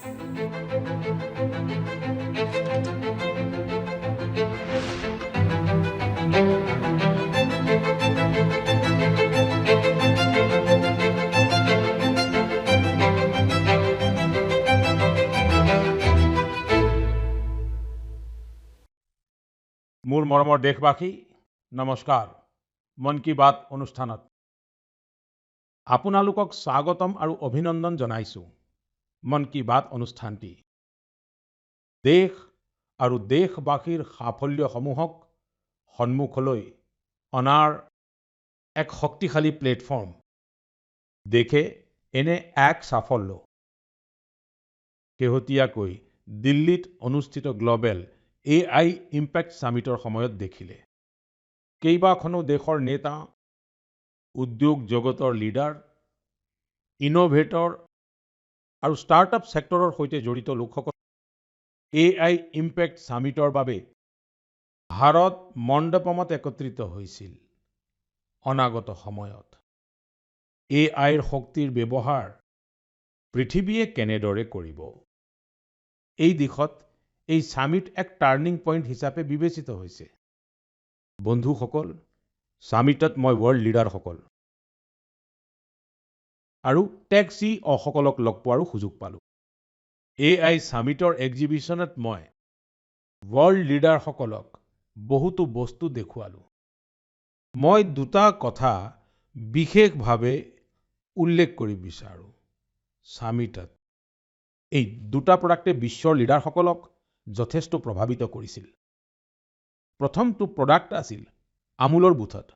মোৰ মৰমৰ দেশবাসী, নমস্কাৰ। মন কি বাত অনুষ্ঠানত আপোনালোকক স্বাগতম আৰু অভিনন্দন জনাইছো। মন কি বাত অনুষ্ঠানটি দেশ আৰু দেশবাসীৰ সাফল্যসমূহক সন্মুখলৈ অনাৰ এক শক্তিশালী প্লেটফৰ্ম। দেশে এনে এক সাফল্য শেহতীয়াকৈ দিল্লীত অনুষ্ঠিত গ্ল'বেল AI ইম্পেক্ট সামিটৰ সময়ত দেখিলে। কেইবাখনো দেশৰ নেতা, উদ্যোগ জগতৰ লিডাৰ, ইনোভেটৰ আৰু ষ্টাৰ্টআপ সেক্টৰৰ সৈতে জড়িত লোকসকল AI ইম্পেক্ট সামিটৰ বাবে ভাৰত মণ্ডপমত একত্ৰিত হৈছিল। অনাগত সময়ত AIৰ শক্তিৰ ব্যৱহাৰ পৃথিৱীয়ে কেনেদৰে কৰিব, এই দিশত এই সামিট এক টাৰ্নিং পইণ্ট হিচাপে বিবেচিত হৈছে। বন্ধুসকল, সামিটত মই ৱৰ্ল্ড লিডাৰসকল আৰু টেক CEOসকলক লগ পোৱাৰো সুযোগ পালোঁ। AI সামিটৰ এক্সিবিশ্যনত মই ৱৰ্ল্ড লিডাৰসকলক বহুতো বস্তু দেখুৱালোঁ। মই দুটা কথা বিশেষভাৱে উল্লেখ কৰিব বিচাৰোঁ। সামিটত এই দুটা প্ৰডাক্টে বিশ্বৰ লিডাৰসকলক যথেষ্ট প্ৰভাৱিত কৰিছিল। প্ৰথমটো প্ৰডাক্ট আছিল আমুলৰ বুথত।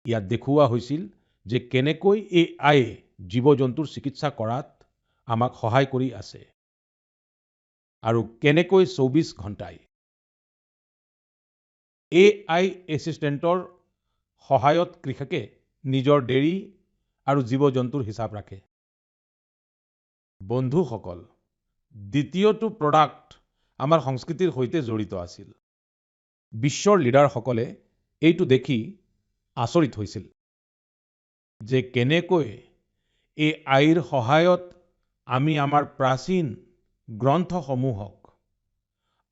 ইয়াত দেখুওৱা হৈছিল যে কেনেকৈ AI জীৱ-জন্তুৰ চিকিৎসা কৰাত আমাক সহায় কৰি আছে আৰু কেনেকৈ 24 ঘণ্টাই AI এছিষ্টেণ্টৰ সহায়ত কৃষকে নিজৰ ডেৰি আৰু জীৱ-জন্তুৰ হিচাপ ৰাখে। বন্ধুসকল, দ্বিতীয়টো প্ৰডাক্ট আমাৰ সংস্কৃতিৰ সৈতে জড়িত আছিল। বিশ্বৰ লিডাৰসকলে এইটো দেখি আচৰিত হৈছিল যে কেনেকৈ AIৰ সহায়ত আমি আমাৰ প্ৰাচীন গ্ৰন্থসমূহক,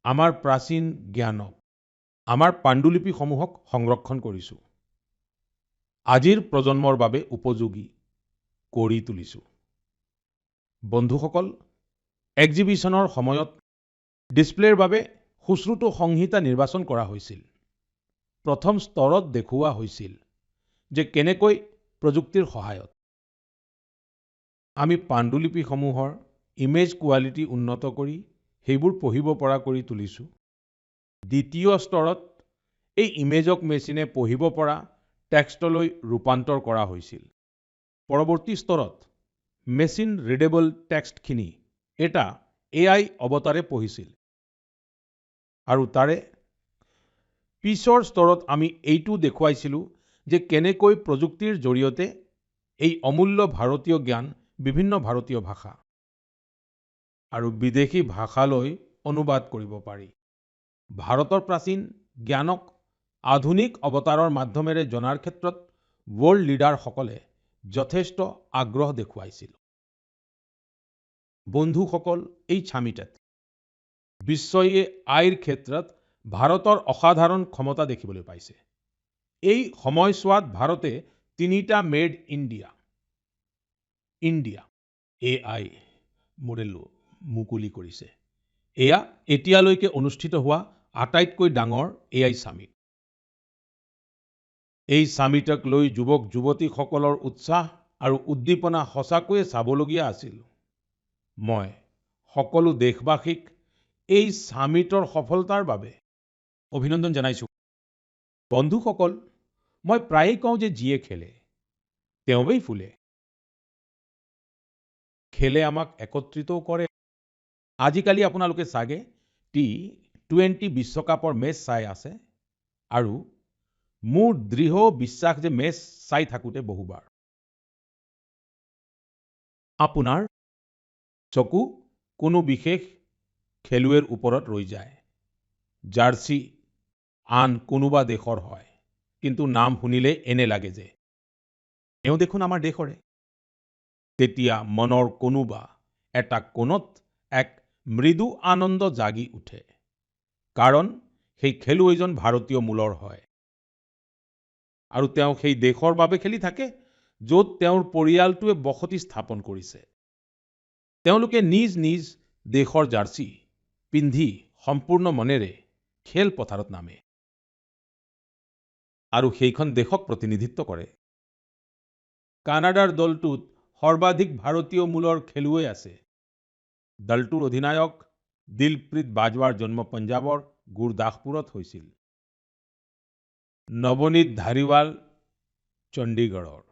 আমাৰ প্ৰাচীন জ্ঞানক, আমাৰ পাণ্ডুলিপিসমূহক সংৰক্ষণ কৰিছো, আজিৰ প্ৰজন্মৰ বাবে উপযোগী কৰি তুলিছো। বন্ধুসকল, এক্সিবিশ্যনৰ সময়ত ডিছপ্লেৰ বাবে সুশ্ৰুত সংহিতা নিৰ্বাচন কৰা হৈছিল। প্ৰথম স্তৰত দেখুওৱা হৈছিল যে কেনেকৈ প্ৰযুক্তিৰ সহায়ত আমি পাণ্ডুলিপিসমূহৰ ইমেজ কোৱালিটি উন্নত কৰি সেইবোৰ পঢ়িব পৰা কৰি তুলিছো। দ্বিতীয় স্তৰত এই ইমেজক মেচিনে পঢ়িব পৰা টেক্সটলৈ ৰূপান্তৰ কৰা হৈছিল। পৰৱৰ্তী স্তৰত মেচিন ৰিডেবল টেক্সটখিনি এটা AI অৱতাৰে পঢ়িছিল আৰু তাৰে পিছৰ স্তৰত আমি এইটো দেখুৱাইছিলো যে কেনেকৈ প্ৰযুক্তিৰ জৰিয়তে এই অমূল্য ভাৰতীয় জ্ঞান বিভিন্ন ভাৰতীয় ভাষা আৰু বিদেশী ভাষালৈ অনুবাদ কৰিব পাৰি। ভাৰতৰ প্ৰাচীন জ্ঞানক আধুনিক অৱতাৰৰ মাধ্যমেৰে জনাৰ ক্ষেত্ৰত ৱৰ্ল্ড লিডাৰসকলে যথেষ্ট আগ্ৰহ দেখুৱাইছিল। বন্ধুসকল, এই সামিটত বিশ্বই AIৰ ক্ষেত্ৰত ভাৰতৰ অসাধাৰণ ক্ষমতা দেখিবলৈ পাইছে। এই সময়ছোৱাত ভাৰতে 3টা মেড ইণ্ডিয়া AI মডেল মুকলি কৰিছে। এয়া এতিয়ালৈকে অনুষ্ঠিত হোৱা আটাইতকৈ ডাঙৰ AI সামিট। এই সামিটক লৈ যুৱক-যুৱতীসকলৰ উৎসাহ আৰু উদ্দীপনা সঁচাকৈয়ে চাবলগীয়া আছিল। মই সকলো দেশবাসীক এই সামিটৰ সফলতাৰ বাবে অভিনন্দন জনাইছো। বন্ধুসকল, মই প্ৰায়েই কওঁ যে যিয়ে খেলে তেওঁৱেই ফুলে। খেলে আমাক একত্ৰিতও কৰে। আজিকালি আপোনালোকে চাগে T20 বিশ্বকাপৰ মেচ চাই আছে আৰু মোৰ দৃঢ় বিশ্বাস যে মেচ চাই থাকোতে বহুবাৰ আপোনাৰ চকু কোনো বিশেষ খেলুৱৈৰ ওপৰত ৰৈ যায়। জাৰ্চি আন কোনোবা দেশৰ হয়, কিন্তু নাম শুনিলে এনে লাগে যে এওঁ দেখোন আমাৰ দেশৰে। তেতিয়া মনৰ কোনোবা এটা কোণত এক মৃদু আনন্দ জাগি উঠে, কাৰণ সেই খেলুৱৈজন ভাৰতীয় মূলৰ হয় আৰু তেওঁ সেই দেশৰ বাবে খেলি থাকে য'ত তেওঁৰ পৰিয়ালটোৱে বসতি স্থাপন কৰিছে। তেওঁলোকে নিজ নিজ দেশৰ জাৰ্চি পিন্ধি সম্পূৰ্ণ মনেৰে খেলপথাৰত নামে আৰু সেইখন দেশক প্ৰতিনিধিত্ব কৰে। কানাডাৰ দলটোত সৰ্বাধিক ভাৰতীয় মূলৰ খেলুৱৈ আছে। দলটোৰ অধিনায়ক দিলপ্ৰীত বাজৱাৰ জন্ম পঞ্জাৱৰ গুৰদাসপুৰত হৈছিল। নৱনীত ধাৰিৱাল চণ্ডীগড়ৰ।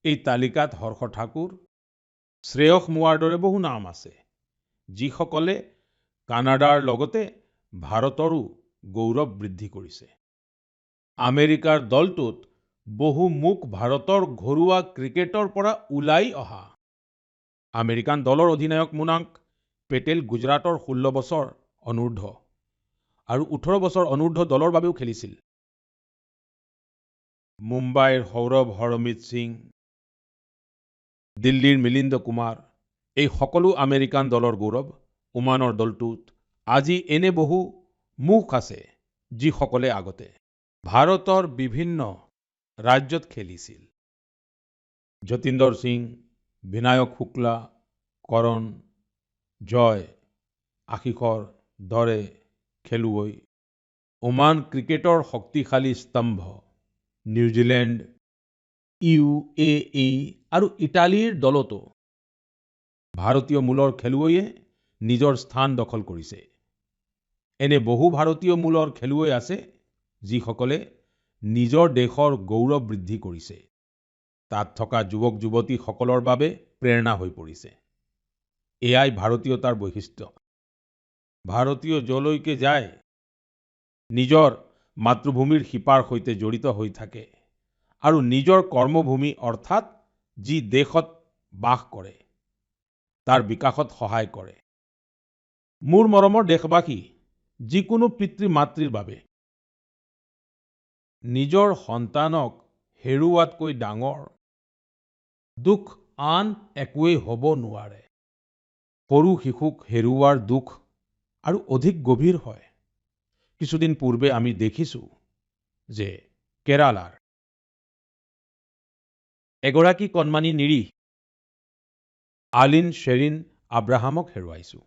এই তালিকাত হৰ্ষ ঠাকুৰ, শ্ৰেয়স মোৱাৰ দৰে বহু নাম আছে, যিসকলে কানাডাৰ লগতে ভাৰতৰো গৌৰৱ বৃদ্ধি কৰিছে। আমেৰিকাৰ দলটোত বহু মুখ ভাৰতৰ ঘৰুৱা ক্ৰিকেটৰ পৰা ওলাই অহা। আমেৰিকান দলৰ অধিনায়ক মোনাংক পেটেল গুজৰাটৰ 16 বছৰ অনূৰ্ধ্ব আৰু 18 বছৰ অনূৰ্ধ্ব দলৰ বাবেও খেলিছিল। মুম্বাইৰ সৌৰভ হৰমিত সিং, দিল্লীৰ মিলিন্দ কুমাৰ, এই সকলো আমেৰিকান দলৰ গৌৰৱ। ওমানৰ দলটোত আজি এনে বহু মুখ আছে যিসকলে আগতে ভাৰতৰ বিভিন্ন ৰাজ্যত খেলিছিল। যতীন্দ্ৰ সিং, বিনায়ক শুক্লা, কৰণ, জয়, আশিসৰ দৰে খেলুৱৈ। ওমান ক্ৰিকেটৰ শক্তিশালী স্তম্ভ। নিউজিলেণ্ড, UAE আৰু ইটালীৰ দলতো ভাৰতীয় মূলৰ খেলুৱৈয়ে নিজৰ স্থান দখল কৰিছে। এনে বহু ভাৰতীয় মূলৰ খেলুৱৈ আছে যিসকলে নিজৰ দেশৰ গৌৰৱ বৃদ্ধি কৰিছে। তাত থকা যুৱক যুৱতীসকলৰ বাবে প্ৰেৰণা হৈ পৰিছে। এয়াই ভাৰতীয়তাৰ বৈশিষ্ট্য। ভাৰতীয় যলৈকে যায় নিজৰ মাতৃভূমিৰ শিপাৰ সৈতে জড়িত হৈ থাকে আৰু নিজৰ কৰ্মভূমি অৰ্থাৎ যি দেশত বাস কৰে তাৰ বিকাশত সহায় কৰে। মোৰ মৰমৰ দেশবাসী, যিকোনো পিতৃ মাতৃৰ বাবে নিজৰ সন্তানক হেৰুওৱাতকৈ ডাঙৰ দুখ আন একোৱেই হ'ব নোৱাৰে। সৰু শিশুক হেৰুওৱাৰ দুখ আৰু অধিক গভীৰ হয়। কিছুদিন পূৰ্বে আমি দেখিছো যে কেৰালাৰ এগৰাকী কণমানি নিৰীহ আলিন শ্বেৰিন আব্ৰাহামক হেৰুৱাইছো।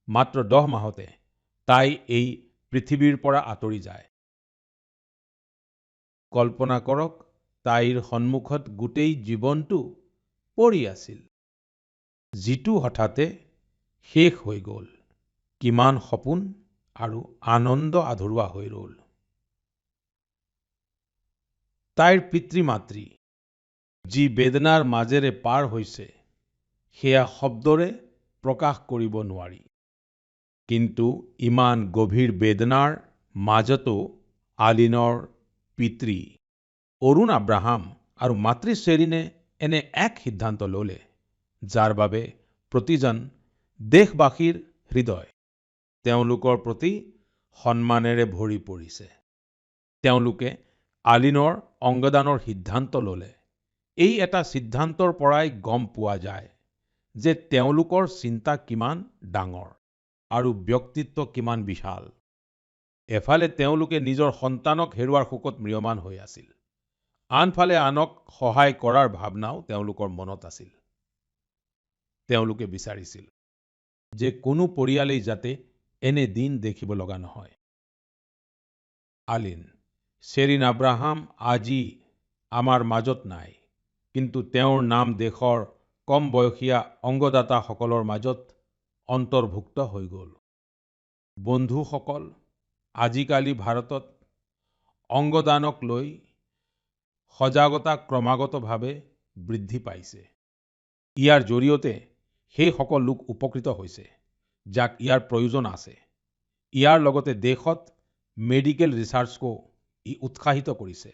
মাত্ৰ 10 মাহতে তাই এই পৃথিৱীৰ পৰা আঁতৰি যায়। কল্পনা কৰক, তাইৰ সন্মুখত গোটেই জীৱনটো পৰি আছিল, যিটো হঠাতে শেষ হৈ গ'ল। কিমান সপোন আৰু আনন্দ আধৰুৱা হৈ ৰ'ল। তাইৰ পিতৃ মাতৃ যি বেদনাৰ মাজেৰে পাৰ হৈছে সেয়া শব্দৰে প্ৰকাশ কৰিব নোৱাৰি। কিন্তু ইমান গভীৰ বেদনাৰ মাজতো আলিনৰ পিতৃ অৰুণ আব্ৰাহাম আৰু মাতৃ শ্বেৰিনে এনে এক সিদ্ধান্ত ল'লে যাৰ বাবে প্ৰতিজন দেশবাসীৰ হৃদয় তেওঁলোকৰ প্ৰতি সন্মানেৰে ভৰি পৰিছে। তেওঁলোকে আলিনৰ অংগদানৰ সিদ্ধান্ত ল'লে। এই এটা সিদ্ধান্তৰ পৰাই গম পোৱা যায় যে তেওঁলোকৰ চিন্তা কিমান ডাঙৰ আৰু ব্যক্তিত্ব কিমান বিশাল। এফালে তেওঁলোকে নিজৰ সন্তানক হেৰুৱাৰ শোকত ম্ৰিয়মান হৈ আছিল, আনফালে আনক সহায় কৰাৰ ভাৱনাও তেওঁলোকৰ মনত আছিল। তেওঁলোকে বিচাৰিছিল যে কোনো পৰিয়ালেই যাতে এনে দিন দেখিব লগা নহয়। আলিন শ্বেৰিন আব্ৰাহাম আজি আমাৰ মাজত নাই, কিন্তু তেওঁৰ নাম দেশৰ কম বয়সীয়া অংগদাতাসকলৰ মাজত অন্তৰ্ভুক্ত হৈ গ'ল। বন্ধুসকল, আজিকালি ভাৰতত অংগদানক লৈ সজাগতা ক্ৰমাগতভাৱে বৃদ্ধি পাইছে। ইয়াৰ জৰিয়তে সেইসকল লোক উপকৃত হৈছে যাক ইয়াৰ প্ৰয়োজন আছে। ইয়াৰ লগতে দেশত মেডিকেল ৰিচাৰ্চকো ই উৎসাহিত কৰিছে।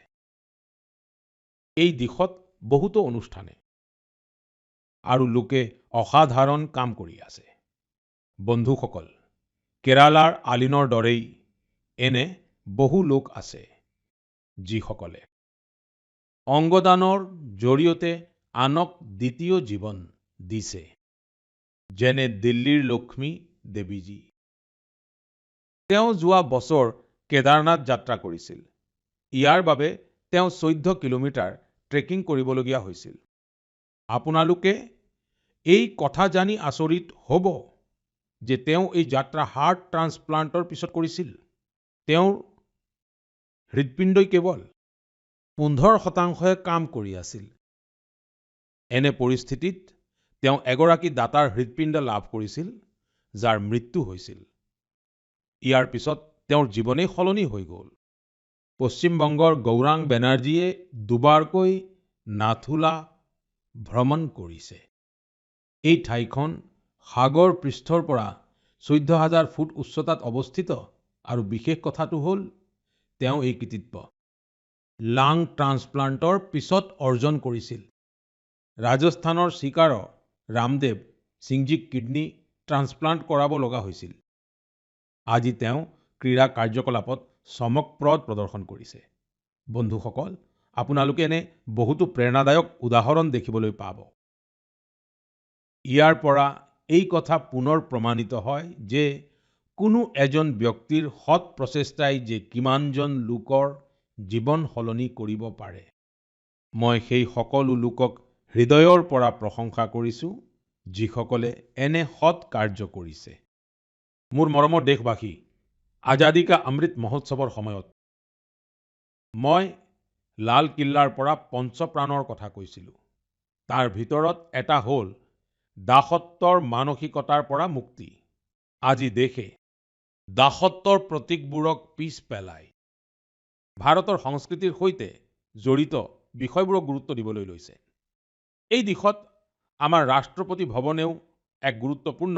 এই দিশত বহুতো অনুষ্ঠানে আৰু লোকে অসাধাৰণ কাম কৰি আছে। বন্ধুসকল, কেৰালাৰ আলিনৰ দৰেই এনে বহু লোক আছে যিসকলে অংগদানৰ জৰিয়তে আনক দ্বিতীয় জীৱন দিছে। যেনে দিল্লীৰ লক্ষ্মী দেৱীজী। তেওঁ যোৱা বছৰ কেদাৰনাথ যাত্ৰা কৰিছিল। ইয়াৰ বাবে তেওঁ 14 কিলোমিটাৰ ট্ৰেকিং কৰিবলগীয়া হৈছিল। আপোনালোকে এই কথা জানি আচৰিত হ'ব যে তেওঁ এই যাত্ৰা হাৰ্ট ট্ৰান্সপ্লান্টৰ পিছত কৰিছিল। তেওঁৰ হৃদপিণ্ডই কেৱল 15%হে কাম কৰি আছিল। এনে পৰিস্থিতিত তেওঁ এগৰাকী দাতাৰ হৃদপিণ্ড লাভ কৰিছিল, যাৰ মৃত্যু হৈছিল। ইয়াৰ পিছত তেওঁৰ জীৱনেই সলনি হৈ গ'ল। পশ্চিম বংগৰ গৌৰাং বেনাৰ্জীয়ে দুবাৰকৈ নাথুলা ভ্ৰমণ কৰিছে। এই ঠাইখন সাগৰ পৃষ্ঠৰ পৰা 14,000 ফুট উচ্চতাত অৱস্থিত আৰু বিশেষ কথাটো হ'ল তেওঁ এই কৃতিত্ব লাং ট্ৰান্সপ্লান্টৰ পিছত অৰ্জন কৰিছিল। ৰাজস্থানৰ চিকাৰৰ ৰামদেৱ সিংজীক কিডনী ট্ৰান্সপ্লান্ট কৰাব লগা হৈছিল। আজি তেওঁ ক্ৰীড়া কাৰ্যকলাপত চমকপ্ৰদ প্ৰদৰ্শন কৰিছে। বন্ধুসকল, আপোনালোকে এনে বহুতো প্ৰেৰণাদায়ক উদাহৰণ দেখিবলৈ পাব। ইয়াৰ পৰা এই কথা পুনৰ প্ৰমাণিত হয় যে কোনো এজন ব্যক্তিৰ সৎ প্ৰচেষ্টাই যে কিমানজন লোকৰ জীৱন সলনি কৰিব পাৰে। মই সেই সকলো লোকক হৃদয়ৰ পৰা প্ৰশংসা কৰিছো, যিসকলে এনে সৎ কাৰ্য কৰিছে। মোৰ মৰমৰ দেশবাসী, আজাদী কা অমৃত মহোৎসৱৰ সময়ত মই লালকিল্লাৰ পৰা পঞ্চপ্ৰাণৰ কথা কৈছিলো। তাৰ ভিতৰত এটা হ'ল দাসত্বৰ মানসিকতাৰ পৰা মুক্তি। আজি দেশে দাসত্বৰ প্ৰতীকবোৰক পিছ পেলাই ভাৰতৰ সংস্কৃতিৰ সৈতে জড়িত বিষয়বোৰক গুৰুত্ব দিবলৈ লৈছে। এই দিশত আমাৰ ৰাষ্ট্ৰপতি ভৱনেও এক গুৰুত্বপূৰ্ণ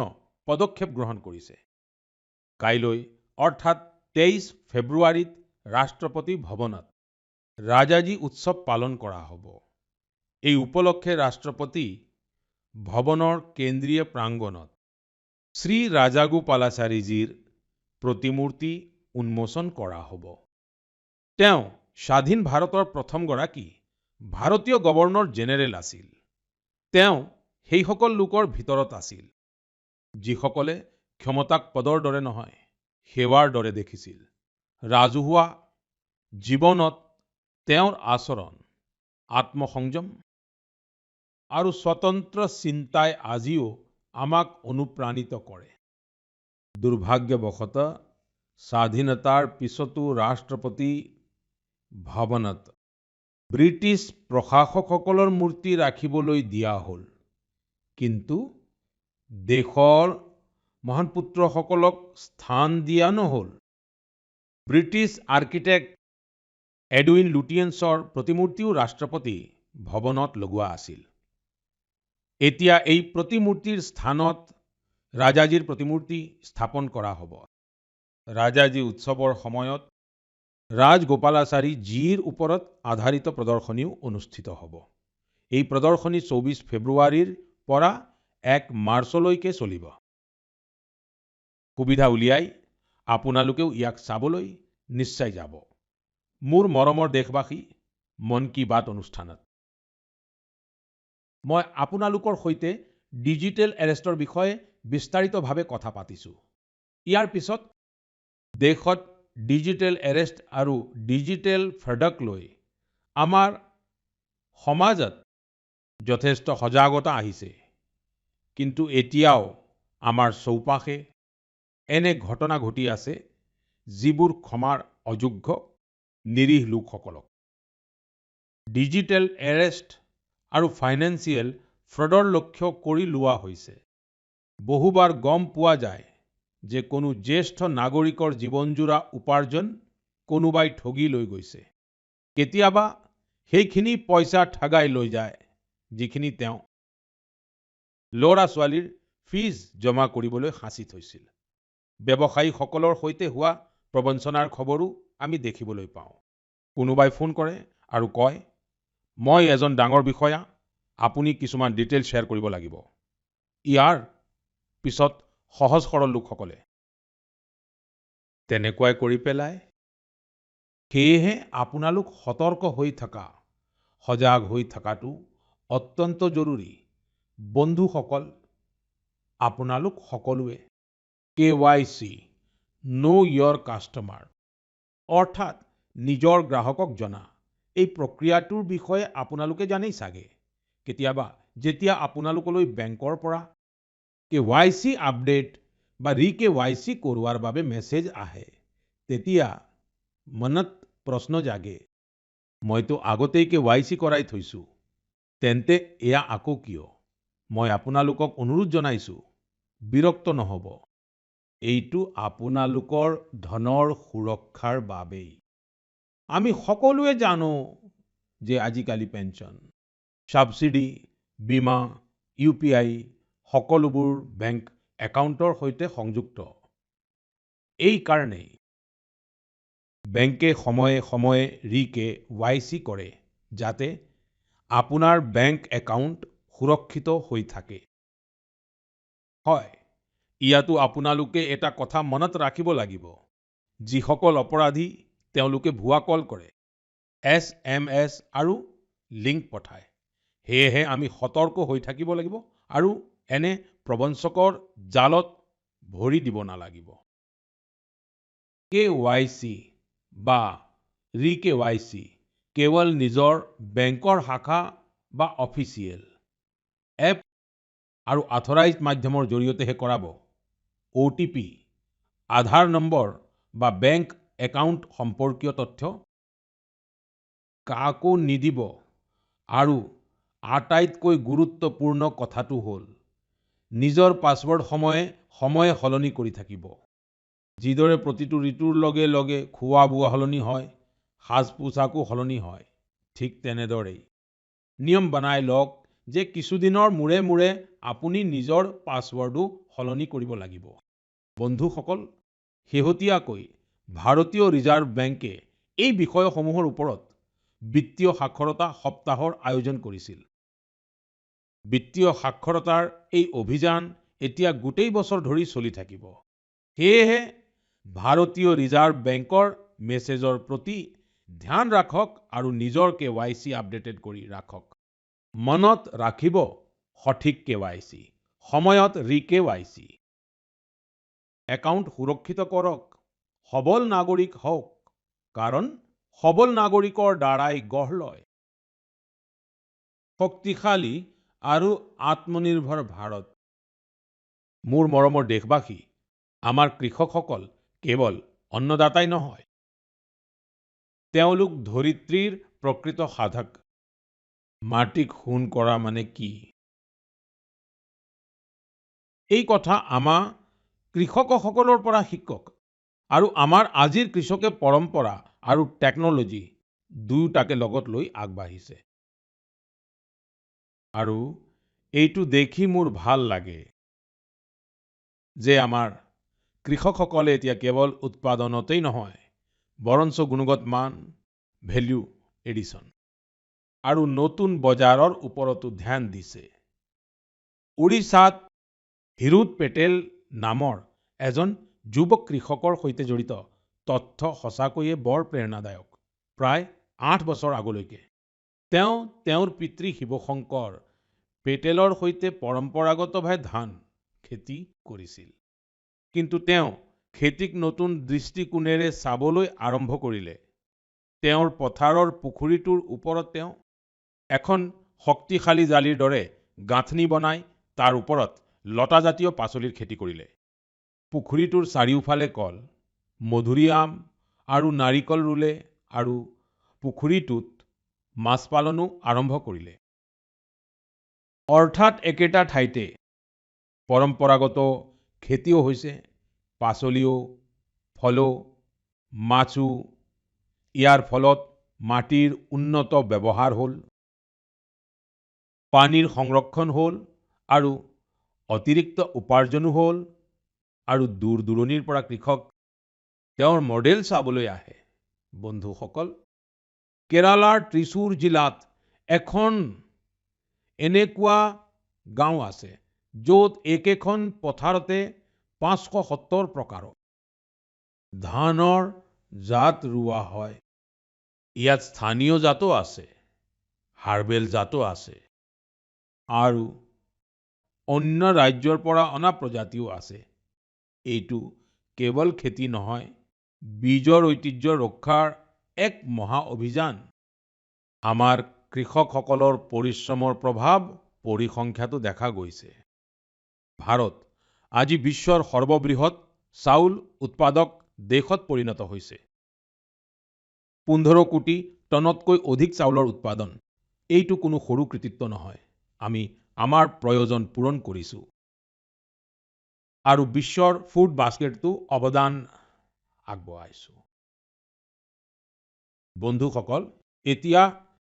পদক্ষেপ গ্ৰহণ কৰিছে। কাইলৈ অৰ্থাৎ 23 ফেব্ৰুৱাৰীত ৰাষ্ট্ৰপতি ভৱনত ৰাজাজী উৎসৱ পালন কৰা হ'ব। এই উপলক্ষে ৰাষ্ট্ৰপতি ভৱনৰ কেন্দ্ৰীয় প্ৰাংগণত শ্ৰী ৰাজাগোপালাচাৰীজীৰ প্ৰতিমূৰ্তি উন্মোচন কৰা হ'ব। তেওঁ স্বাধীন ভাৰতৰ প্ৰথমগৰাকী ভাৰতীয় গভৰ্ণৰ জেনেৰেল আছিল। তেওঁ সেইসকল লোকৰ ভিতৰত আছিল যিসকলে ক্ষমতাক পদৰ দৰে নহয়, সেৱাৰ দৰে দেখিছিল। ৰাজহুৱা জীৱনত তেওঁৰ আচৰণ, আত্মসংযম আৰু স্বতন্ত্ৰ চিন্তাই আজিও আমাক অনুপ্ৰাণিত কৰে। দুৰ্ভাগ্যবশতঃ স্বাধীনতাৰ পিছতো ৰাষ্ট্ৰপতি ভৱনত ব্ৰিটিছ প্ৰশাসকসকলৰ মূৰ্তি ৰাখিবলৈ দিয়া হ'ল, কিন্তু দেশৰ মহান পুত্ৰসকলক স্থান দিয়া নহ'ল। ব্ৰিটিছ আৰ্কিটেক্ট এডউইন লুটিয়েন্সৰ প্ৰতিমূৰ্তিও ৰাষ্ট্ৰপতি ভৱনত লগোৱা আছিল। এতিয়া এই প্ৰতিমূৰ্তিৰ স্থানত ৰাজাজীৰ প্ৰতিমূৰ্তি স্থাপন কৰা হ'ব। ৰাজাজী উৎসৱৰ সময়ত ৰাজগোপালাচাৰী জীৰ ওপৰত আধাৰিত প্ৰদৰ্শনীও অনুষ্ঠিত হ'ব। এই প্ৰদৰ্শনী 24 ফেব্ৰুৱাৰীৰ পৰা 1 মাৰ্চলৈকে চলিব। সুবিধা উলিয়াই আপোনালোকেও ইয়াক চাবলৈ নিশ্চয় যাব। মোৰ মৰমৰ দেশবাসী, মন কী বাত অনুষ্ঠানত মই আপোনালোকৰ সৈতে ডিজিটেল এৰেষ্টৰ বিষয়ে বিস্তাৰিতভাৱে কথা পাতিছো। ইয়াৰ পিছত দেশত ডিজিটেল এৰেষ্ট আৰু ডিজিটেল ফ্ৰডক লৈ আমাৰ সমাজত যথেষ্ট সজাগতা আহিছে। কিন্তু এতিয়াও আমাৰ চৌপাশে এনে ঘটনা ঘটি আছে যিবোৰ ক্ষমাৰ অযোগ্য নিৰীহ লোকসকলক। ডিজিটেল এৰেষ্ট আৰু ফাইনেন্সিয়েল ফ্ৰডৰ লক্ষ্য কৰি লোৱা হৈছে। বহুবাৰ গম পোৱা যায় যে কোনো জ্যেষ্ঠ নাগৰিকৰ জীৱনজোৰা উপাৰ্জন কোনোবাই ঠগি লৈ গৈছে। কেতিয়াবা সেইখিনি পইচা ঠগাই লৈ যায়, যিখিনি তেওঁ ল'ৰা-ছোৱালীৰ ফিজ জমা কৰিবলৈ সাঁচি থৈছিল। ব্যৱসায়ীসকলৰ সৈতে হোৱা প্ৰবঞ্চনাৰ খবৰো আমি দেখিবলৈ পাওঁ। কোনোবাই ফোন কৰে আৰু কয়, মই এজন ডাঙৰ বিষয়া, আপুনি কিছুমান ডিটেইল শ্বেয়াৰ কৰিব লাগিব। ইয়াৰ পিছত সহজ সৰল লোকসকলে তেনেকুৱাই কৰি পেলায়। সেয়েহে আপোনালোক সতৰ্ক হৈ থকা, সজাগ হৈ থকাটো অত্যন্ত জৰুৰী। বন্ধুসকল, আপোনালোক সকলোৱে KYC Know Your Customer অৰ্থাৎ নিজৰ গ্ৰাহকক জনা এই প্ৰক্ৰিয়াটোৰ বিষয়ে আপোনালোকে জানেই চাগে। কেতিয়াবা যেতিয়া আপোনালোকলৈ বেংকৰ পৰা KYC আপডেট বা ৰি-KYC কৰোৱাৰ বাবে মেছেজ আহে, তেতিয়া মনত প্ৰশ্ন জাগে, মইতো আগতেই KYC কৰাই থৈছো, তেন্তে এয়া আকৌ কিয়? মই আপোনালোকক অনুৰোধ জনাইছো, বিৰক্ত নহব। এইটো আপোনালোকৰ ধনৰ সুৰক্ষাৰ বাবেই। আমি সকলোৱে জানো যে আজিকালি পেঞ্চন, সাবসিডি, বীমা, UPI সকলোবোৰ বেংক একাউণ্টৰ সৈতে সংযুক্ত। এই কাৰণেই বেংকে সময়ে সময়ে ৰি-KYC কৰে, যাতে আপোনাৰ বেংক একাউণ্ট সুৰক্ষিত হৈ থাকে। হয়, ইয়াতো আপোনালোকে এটা কথা মনত ৰাখিব লাগিব, যিসকল অপৰাধী তেওঁলোকে ভুৱা কল কৰে, SMS আৰু লিংক পঠায়। সেয়েহে আমি সতৰ্ক হৈ থাকিব লাগিব আৰু এনে প্ৰবঞ্চকৰ জালত ভৰি দিব নালাগিব। KYC বা ৰি-KYC কেৱল নিজৰ বেংকৰ শাখা বা অফিচিয়েল এপ আৰু অথৰাইজড মাধ্যমৰ জৰিয়তেহে কৰাব। OTP, আধাৰ নম্বৰ বা বেংক একাউণ্ট সম্পৰ্কীয় তথ্য কাকো নিদিব। আৰু আটাইতকৈ গুৰুত্বপূৰ্ণ কথাটো হ'ল, নিজৰ পাছৱৰ্ড সময়ে সময়ে সলনি কৰি থাকিব। যিদৰে প্ৰতিটো ঋতুৰ লগে লগে খোৱা-বোৱা সলনি হয়, সাজ-পোছাকো সলনি হয়, ঠিক তেনেদৰেই নিয়ম বনাই লওক যে কিছুদিনৰ মূৰে মূৰে আপুনি নিজৰ পাছৱৰ্ডো সলনি কৰিব লাগিব। বন্ধুসকল, শেহতীয়াকৈ ভাৰতীয় ৰিজাৰ্ভ বেংকে এই বিষয়সমূহৰ ওপৰত বিত্তীয় সাক্ষৰতা সপ্তাহৰ আয়োজন কৰিছিল। বিত্তীয় সাক্ষৰতাৰ এই অভিযান এতিয়া গোটেই বছৰ ধৰি চলি থাকিব। সেয়েহে ভাৰতীয় ৰিজাৰ্ভ বেংকৰ মেছেজৰ প্ৰতি ধ্যান ৰাখক আৰু নিজৰ KYC আপডেটেড কৰি ৰাখক। মনত ৰাখিব, সঠিক KYC, সময়ত ৰি-KYC। একাউণ্ট সুৰক্ষিত কৰক, সবল নাগৰিক হওক, কাৰণ সবল নাগৰিকৰ দ্বাৰাই গঢ় লয় শক্তিশালী আৰু আত্মনিৰ্ভৰ ভাৰত। মোৰ মৰমৰ দেশবাসী, আমাৰ কৃষকসকল কেৱল অন্নদাতাই নহয়, তেওঁলোক ধৰিত্ৰীৰ প্ৰকৃত সাধক। মাটিক সোণ কৰা মানে কি? এই কথা আমাৰ কৃষকসকলৰ পৰা শিকক। আৰু আমাৰ আজিৰ কৃষকে পৰম্পৰা আৰু টেকনলজি দুয়োটাকে লগত লৈ আগবাঢ়িছে। আৰু এইটো দেখি মোৰ ভাল লাগে যে আমাৰ কৃষকসকলে এতিয়া কেৱল উৎপাদনতেই নহয়, বৰঞ্চ গুণগত মান, ভেল্যু এডিশ্যন আৰু নতুন বজাৰৰ ওপৰতো ধ্যান দিছে। উৰিষ্যাত হিৰুত পেটেল নামৰ এজন যুৱক কৃষকৰ সৈতে জড়িত তথ্য সঁচাকৈয়ে বৰ প্ৰেৰণাদায়ক। প্ৰায় 8 বছৰ আগলৈকে তেওঁ তেওঁৰ পিতৃ শিৱশংকৰ পেটেলৰ সৈতে পৰম্পৰাগতভাৱে ধান খেতি কৰিছিল। কিন্তু তেওঁ খেতিক নতুন দৃষ্টিকোণেৰে চাবলৈ আৰম্ভ কৰিলে। তেওঁৰ পথাৰৰ পুখুৰীটোৰ ওপৰত তেওঁ এখন শক্তিশালী জালিৰ দৰে গাঁথনি বনাই তাৰ ওপৰত লতাজাতীয় পাচলিৰ খেতি কৰিলে। পুখুৰীটোৰ চাৰিওফালে কল, মধুৰিআম আৰু নাৰিকল ৰুলে আৰু পুখুৰীটোত মাছ পালনো আৰম্ভ কৰিলে। অৰ্থাৎ একেটা ঠাইতে পৰম্পৰাগত খেতিও হৈছে, পাচলিও, ফলো, মাছো। ইয়াৰ ফলত মাটিৰ উন্নত ব্যৱহাৰ হ'ল, পানীৰ সংৰক্ষণ হ'ল আৰু অতিৰিক্ত উপাৰ্জনো হ'ল। আৰু দূৰ দূৰণিৰ পৰা কৃষক তেওঁৰ মডেল চাবলৈ আহে। বন্ধুসকল, কেৰালাৰ ত্ৰিশূৰ জিলাত এখন এনেকুৱা গাঁও আছে, য'ত একেখন পথাৰতে 570 প্ৰকাৰৰ ধানৰ জাত ৰোৱা হয়। ইয়াত স্থানীয় জাতো আছে, হাৰ্বেল জাতো আছে আৰু অন্য ৰাজ্যৰ পৰা অনা প্ৰজাতিও আছে। এইটো কেৱল খেতি নহয়, বীজৰ ঐতিহ্য ৰক্ষাৰ এক মহা অভিযান। আমাৰ কৃষকসকলৰ পৰিশ্ৰমৰ প্ৰভাৱ পৰিসংখ্যাতো দেখা গৈছে। ভাৰত আজি বিশ্বৰ সৰ্ববৃহৎ চাউল উৎপাদক দেশত পৰিণত হৈছে। 15 কোটি টনতকৈ অধিক চাউলৰ উৎপাদন। এইটো কোনো সৰু কৃতিত্ব নহয়। আমি আমাৰ প্ৰয়োজন পূৰণ কৰিছো আৰু বিশ্বৰ ফুড বাস্কেটতো অৱদান আগবঢ়াইছো। বন্ধুসকল, এতিয়া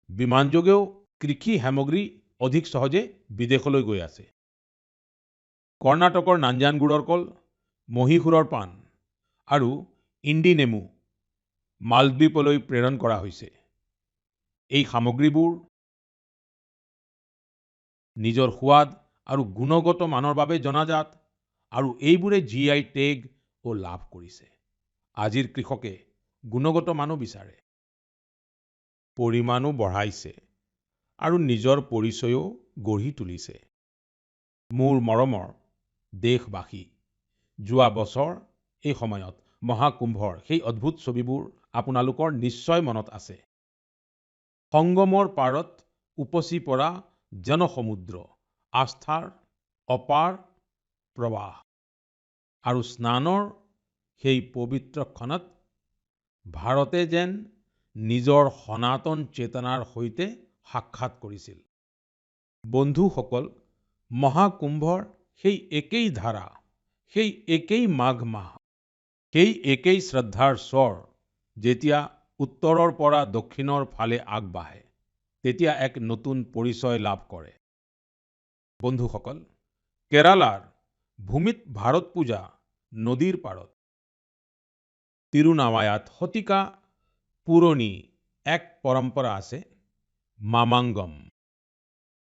বিমানযোগেও কৃষি সামগ্ৰী অধিক সহজে বিদেশলৈ গৈ আছে। কৰ্ণাটকৰ নাঞ্জানগুৰৰ কল, মহীশূৰৰ পাণ আৰু ইণ্ডি নেমু মালদ্বীপলৈ প্ৰেৰণ কৰা হৈছে। এই সামগ্ৰীবোৰ নিজৰ সোৱাদ আৰু গুণগত মানৰ বাবে জনাজাত আৰু এইবোৰে GI টেগও লাভ কৰিছে। আজিৰ কৃষকে গুণগত মানো বিচাৰে, পৰিমাণো বঢ়াইছে আৰু নিজৰ পৰিচয়ও গঢ়ি তুলিছে। মোৰ মৰমৰ দেশবাসী, যোৱা বছৰ এই সময়ত মহাকুম্ভৰ সেই অদ্ভুত ছবিবোৰ আপোনালোকৰ নিশ্চয় মনত আছে। সংগমৰ পাৰত উপচি পৰা জনসমুদ্ৰ, আস্থাৰ অপাৰ প্ৰৱাহ আৰু স্নানৰ সেই পবিত্ৰ ক্ষণত ভাৰতে যেন নিজৰ সনাতন চেতনাৰ সৈতে সাক্ষাৎ কৰিছিল। বন্ধুসকল, মহাকুম্ভৰ সেই একেই ধাৰা, সেই একেই মাঘ মাহ, সেই একেই শ্ৰদ্ধাৰ স্বৰ যেতিয়া উত্তৰৰ পৰা দক্ষিণৰ ফালে আগবাঢ়ে, তেতিয়া এক নতুন পৰিচয় লাভ কৰে। বন্ধুসকল, কেৰালাৰ ভূমিত ভাৰত পূজা নদীৰ পাৰত তিৰুনাৱায়াত শতিকা পুৰণি এক পৰম্পৰা আছে, মামাংগম।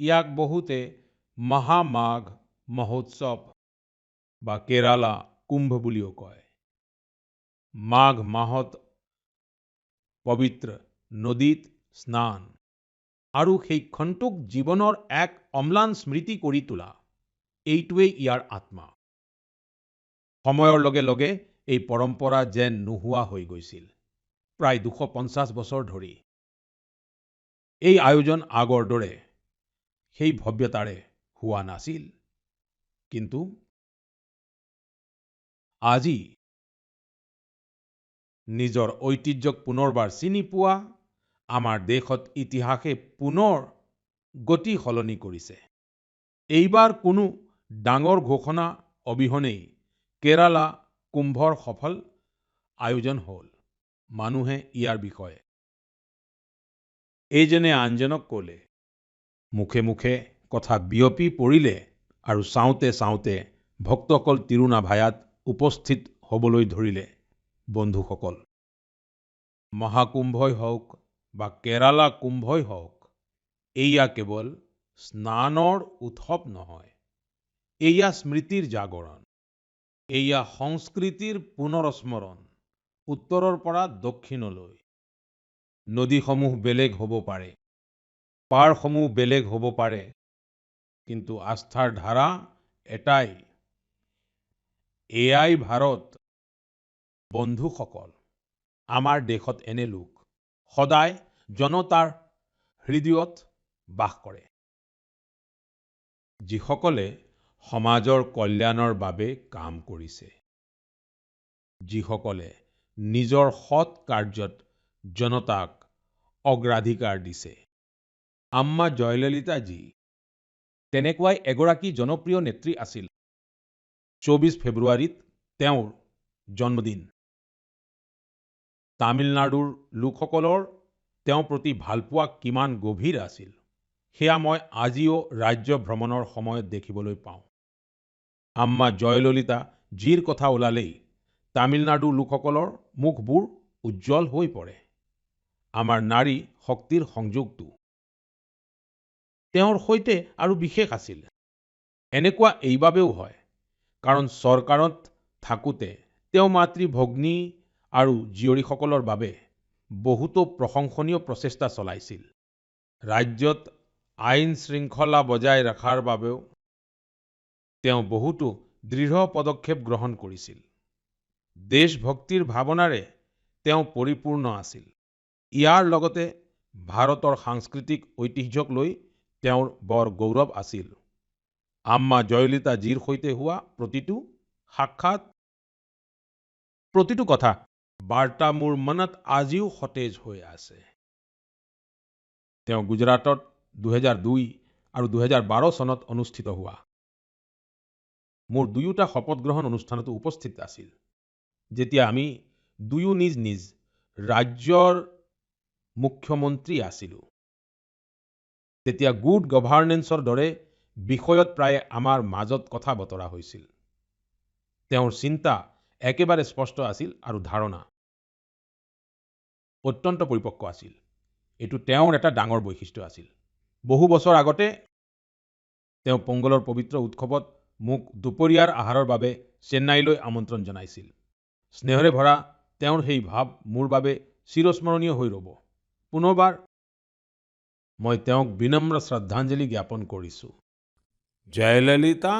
ইয়াক বহুতে মহামাঘ মহোৎসৱ বা কেৰালা কুম্ভ বুলিও কয়। মাঘ মাহত পবিত্ৰ নদীত স্নান আৰু সেই ক্ষণটোক জীৱনৰ এক অম্লান স্মৃতি কৰি তোলা, এইটোৱেই ইয়াৰ আত্মা। সময়ৰ লগে লগে এই পৰম্পৰা যেন নোহোৱা হৈ গৈছিল। প্ৰায় 250 বছৰ ধৰি এই আয়োজন আগৰ দৰে সেই ভব্যতাৰে হোৱা নাছিল। কিন্তু আজি নিজৰ ঐতিহ্যক পুনৰবাৰ চিনি পোৱা আমাৰ দেশত ইতিহাসে পুনৰ গতি সলনি কৰিছে। এইবাৰ কোনো ডাঙৰ ঘোষণা অবিহনেই কেৰালা কুম্ভৰ সফল আয়োজন হ'ল। মানুহে ইয়াৰ বিষয়ে এইজনে আনজনক ক'লে, মুখে মুখে কথা বিয়পি পৰিলে আৰু চাওঁতে চাওঁতে ভক্তসকল তিৰুনাভায়াত উপস্থিত হ'বলৈ ধৰিলে। বন্ধুসকল, মহাকুম্ভই হওক বা কেৰালা কুম্ভই হওক, এয়া কেৱল স্নানৰ উৎসৱ নহয়, এয়া স্মৃতিৰ জাগৰণ, এয়া সংস্কৃতিৰ পুনৰস্মৰণ। উত্তৰৰ পৰা দক্ষিণলৈ নদীসমূহ বেলেগ হ'ব পাৰে, পাৰসমূহ বেলেগ হ'ব পাৰে, কিন্তু আস্থাৰ ধাৰা এটাই, এয়াই ভাৰত। বন্ধুসকল, আমাৰ দেশত এনে লোক সদায় জনতাৰ হৃদয়ত বাস কৰে, যিসকলে সমাজৰ কল্যাণৰ বাবে কাম কৰিছে, যিসকলে নিজৰ সৎ কাৰ্যত জনতাক অগ্ৰাধিকাৰ দিছে। আম্মা জয়ললিতাজী তেনেকুৱাই এগৰাকী জনপ্ৰিয় নেত্ৰী আছিল। 24 ফেব্ৰুৱাৰীত তেওঁৰ জন্মদিন। তামিলনাডুৰ লোকসকলৰ তেওঁৰ প্ৰতি ভালপোৱা কিমান গভীৰ আছিল, সেয়া মই আজিও ৰাজ্য ভ্ৰমণৰ সময়ত দেখিবলৈ পাওঁ। আম্মা জয়ললিতা জীৰ কথা ওলালেই তামিলনাডুৰ লোকসকলৰ মুখবোৰ উজ্জ্বল হৈ পৰে। আমাৰ নাৰী শক্তিৰ সংযোগটো তেওঁৰ সৈতে আৰু বিশেষ আছিল। এনেকুৱা এইবাবেও হয় কাৰণ চৰকাৰত থাকোঁতে তেওঁ মাতৃ ভগ্নী আৰু জীয়ৰীসকলৰ বাবে বহুতো প্ৰশংসনীয় প্ৰচেষ্টা চলাইছিল। ৰাজ্যত আইন শৃংখলা বজাই ৰখাৰ বাবেও তেওঁ বহুতো দৃঢ় পদক্ষেপ গ্ৰহণ কৰিছিল। দেশভক্তিৰ ভাৱনাৰে তেওঁ পৰিপূৰ্ণ আছিল। ইয়াৰ লগতে ভাৰতৰ সাংস্কৃতিক ঐতিহ্যক লৈ তেওঁৰ বৰ গৌৰৱ আছিল। আম্মা জয়ললিতাজীৰ সৈতে হোৱা প্ৰতিটো সাক্ষাৎ, প্ৰতিটো কথা বাৰ্তা মোৰ মনত আজিও সতেজ হৈ আছে। তেওঁ গুজৰাটত 2002 আৰু 2012 চনত অনুষ্ঠিত হোৱা মোৰ দুয়োটা শপত গ্ৰহণ অনুষ্ঠানতো উপস্থিত আছিল, যেতিয়া আমি দুয়ো নিজ নিজ ৰাজ্যৰ মুখ্যমন্ত্ৰী আছিলো। তেতিয়া গুড গভাৰ্নেন্সৰ দৰে বিষয়ত প্ৰায় আমাৰ মাজত কথা বতৰা হৈছিল। তেওঁৰ চিন্তা একেবাৰে স্পষ্ট আছিল আৰু ধাৰণা অত্যন্ত পৰিপক্ক আছিল। এইটো তেওঁৰ এটা ডাঙৰ বৈশিষ্ট্য আছিল। বহু বছৰ আগতে তেওঁ পোংগলৰ পবিত্ৰ উৎসৱত মোক দুপৰীয়াৰ আহাৰৰ বাবে চেন্নাইলৈ আমন্ত্ৰণ জনাইছিল। স্নেহৰে ভৰা তেওঁৰ সেই ভাৱ মোৰ বাবে চিৰস্মৰণীয় হৈ ৰ'ব। পুনৰবাৰ মই তেওঁক বিনম্ৰ শ্ৰদ্ধাঞ্জলি জ্ঞাপন কৰিছো। জয়ললিতা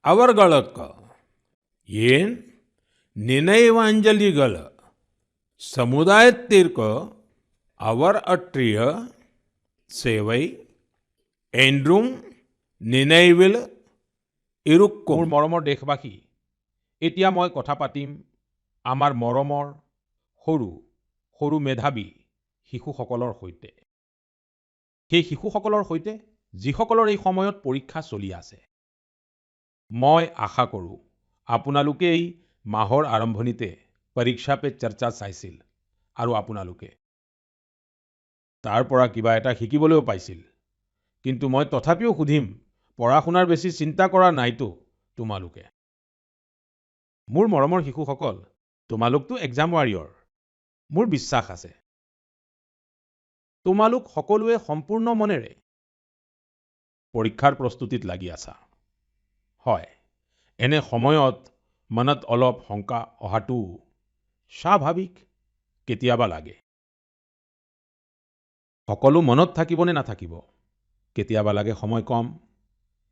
ಅವர்களுக்கு ஏன் நினைவாஞ்சலிகள் சமுதாயத்திற்கு அவர் ஆற்றிய சேவை என்றும் নিனைவில் இருக்கும்। মোৰ মৰমৰ দেশবাসী, এতিয়া মই কথা পাতিম আমাৰ মৰমৰ সৰু সৰু মেধাৱী শিশুসকলৰ সৈতে। সেই শিশুসকলৰ সৈতে যিসকলৰ এই সময়ত পৰীক্ষা চলি আছে। মই আশা কৰোঁ আপোনালোকে এই মাহৰ আৰম্ভণিতে পৰীক্ষা পে চৰ্চা চাইছিল আৰু আপোনালোকে তাৰ পৰা কিবা এটা শিকিবলৈও পাইছিল। কিন্তু মই তথাপিও সুধিম, পঢ়া শুনাৰ বেছি চিন্তা কৰা নাইতো তোমালোকে? মোৰ মৰমৰ শিশুসকল, তোমালোকতো এক্সাম ৱাৰিয়ৰ। মোৰ বিশ্বাস আছে তোমালোক সকলোৱে সম্পূৰ্ণ মনেৰে পৰীক্ষাৰ প্ৰস্তুতিত লাগি আছা। হয়, এনে সময়ত মনত অলপ শংকা অহাটো স্বাভাৱিক, কেতিয়াবা লাগে। সকলো মনত থাকিব নে নাথাকিব? কেতিয়াবা লাগে সময় কম,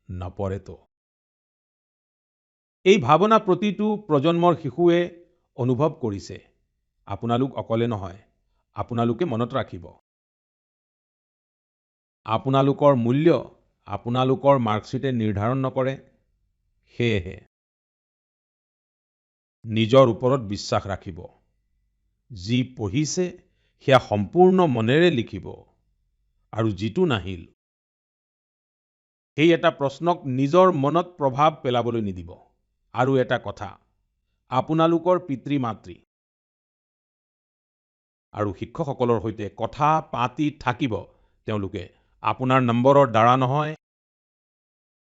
নপৰেতো। এই ভাৱনা প্ৰতিটো প্ৰজন্মৰ শিশুৱে অনুভৱ কৰিছে। আপোনালোক অকলে নহয়, আপোনালোকে মনত ৰাখিব। আপোনালোকৰ মূল্য আপোনালোকৰ মাৰ্কশ্বিটে নিৰ্ধাৰণ নকৰে। সেয়েহে নিজৰ ওপৰত বিশ্বাস ৰাখিব। যি পঢ়িছে সেয়া সম্পূৰ্ণ মনেৰে লিখিব আৰু যিটো নাহিল সেই এটা প্ৰশ্নক নিজৰ মনত প্ৰভাৱ পেলাবলৈ নিদিব। আৰু এটা কথা, আপোনালোকৰ পিতৃ-মাতৃ আৰু শিক্ষকসকলৰ সৈতে কথা পাতি থাকিব। তেওঁলোকে আপোনাৰ নম্বৰৰ দ্বাৰা নহয়,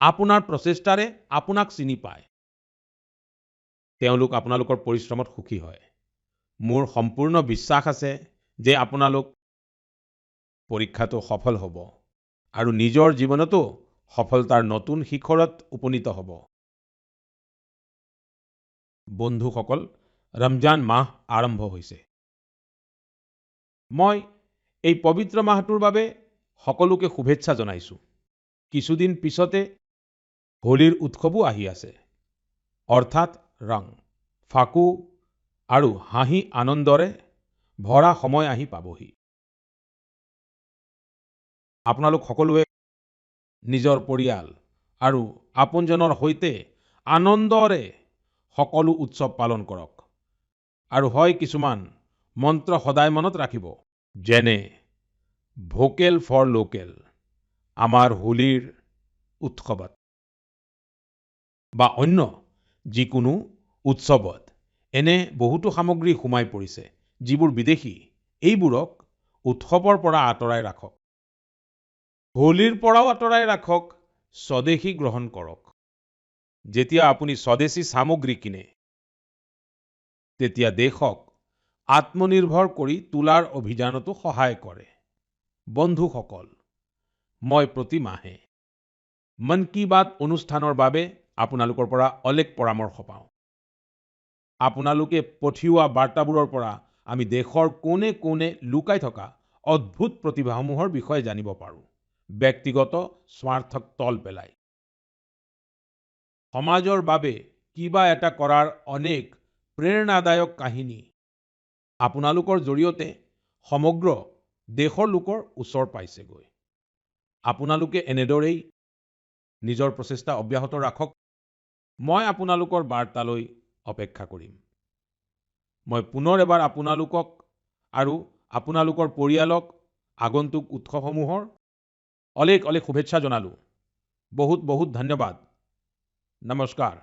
আপোনাৰ প্ৰচেষ্টাৰে আপোনাক চিনি পায়। তেওঁলোক আপোনালোকৰ পৰিশ্ৰমত সুখী হয়। মোৰ সম্পূৰ্ণ বিশ্বাস আছে যে আপোনালোক পৰীক্ষাটো সফল হ'ব আৰু নিজৰ জীৱনতো সফলতাৰ নতুন শিখৰত উপনীত হ'ব। বন্ধুসকল, ৰমজান মাহ আৰম্ভ হৈছে। মই এই পবিত্ৰ মাহটোৰ বাবে সকলোকে শুভেচ্ছা জনাইছো। কিছুদিন পিছতে হোলীৰ উৎসৱো আহি আছে, অৰ্থাৎ ৰং, ফাকু আৰু হাঁহি আনন্দৰে ভৰা সময় আহি পাবহি। আপোনালোক সকলোৱে নিজৰ পৰিয়াল আৰু আপোনজনৰ সৈতে আনন্দৰে সকলো উৎসৱ পালন কৰক। আৰু হয়, কিছুমান মন্ত্ৰ সদায় মনত ৰাখিব, যেনে ভোকেল ফৰ লোকেল আমাৰ হোলীৰ উৎসৱত বা অন্য যিকোনো উৎসৱত এনে বহুতো সামগ্ৰী সোমাই পৰিছে যিবোৰ বিদেশী। এইবোৰক উৎসৱৰ পৰা আঁতৰাই ৰাখক, হোলীৰ পৰাও আঁতৰাই ৰাখক, স্বদেশী গ্ৰহণ কৰক। যেতিয়া আপুনি স্বদেশী সামগ্ৰী কিনে তেতিয়া দেশক আত্মনিৰ্ভৰ কৰি তোলাৰ অভিযানতো সহায় কৰে। বন্ধুসকল, মই প্ৰতি মাহে মন কী বাত অনুষ্ঠানৰ বাবে আপোনালোকৰ পৰা অলেখ পৰামৰ্শ পাওঁ। আপোনালোকে পঠিওৱা বাৰ্তাবোৰৰ পৰা আমি দেশৰ কোণে কোণে লুকাই থকা অদ্ভুত প্ৰতিভাসমূহৰ বিষয়ে জানিব পাৰোঁ, ব্যক্তিগত স্বাৰ্থক তল পেলাই। সমাজৰ বাবে কিবা এটা কৰাৰ অনেক প্ৰেৰণাদায়ক কাহিনী আপোনালোকৰ জৰিয়তে সমগ্ৰ দেশৰ লোকৰ ওচৰ পাইছেগৈ। আপোনালোকে এনেদৰেই নিজৰ প্ৰচেষ্টা অব্যাহত ৰাখক। মই আপোনালোকৰ বাৰ্তালৈ অপেক্ষা কৰিম। মই পুনৰ এবাৰ আপোনালোকক আৰু আপোনালোকৰ পৰিয়ালক আগন্তুক উৎসৱসমূহৰ অলেখ অলেখ শুভেচ্ছা জনালো। বহুত বহুত ধন্যবাদ। নমস্কাৰ।